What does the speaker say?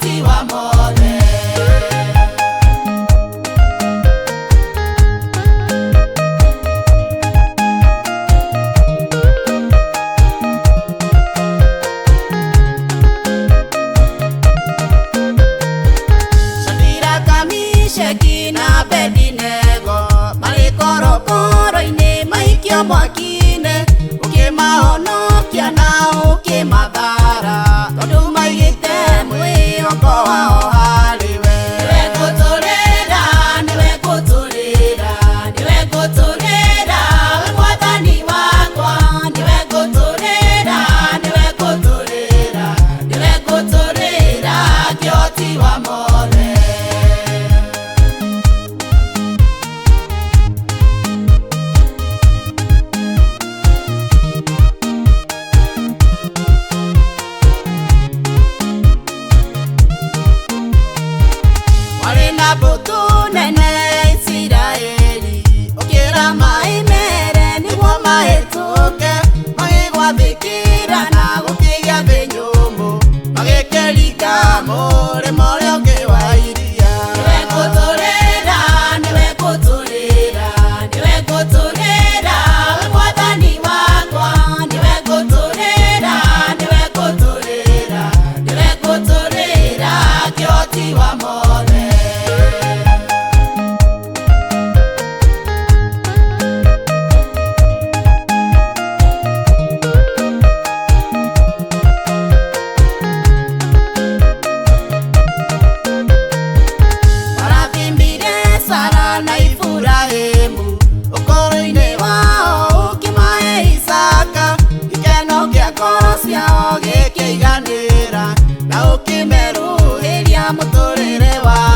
kĩhoti wa mothe. Sheki na Abedinego marĩ korokoro-inĩ maikio mwaki-inĩ, ũkĩmahonokia na ũkĩmathara tondũ maigĩte mwĩhoko wao harĩ we. Nĩwe ngũtũũrĩra, nĩwe ngũtũũrĩra, nĩwe ngũtũũrĩra, we Mwathani wakwa. Nĩwe ngũtũũrĩra, nĩwe ngũtũũrĩra, nĩwe ngũtũũrĩra, kĩhoti wa mothe. Mbũtũ nene Isiraeli ũkĩra maĩ mere nĩguo mahĩtũke, magĩgwathĩkĩra na gũkĩgĩa thĩ nyũmũ, magĩkĩringa mũrĩmo ũrĩa ũngĩ wa iria. Nĩwe ngũtũũrĩra, nĩwe ngũtũũrĩra, nĩwe ngũtũũrĩra, we Mwathani wakwa. Nĩwe ngũtũũrĩra, nĩwe ngũtũũrĩra, nĩwe ngũtũũrĩra, kĩhoti wa mothe. Sara na Iburahĩmu ũkũrũ-inĩ wao ũkĩmahe Isaka, gĩkeno kĩa ngoro ciao gĩkĩiganĩra na ũkĩmerũhĩria mũtũũrĩre wao.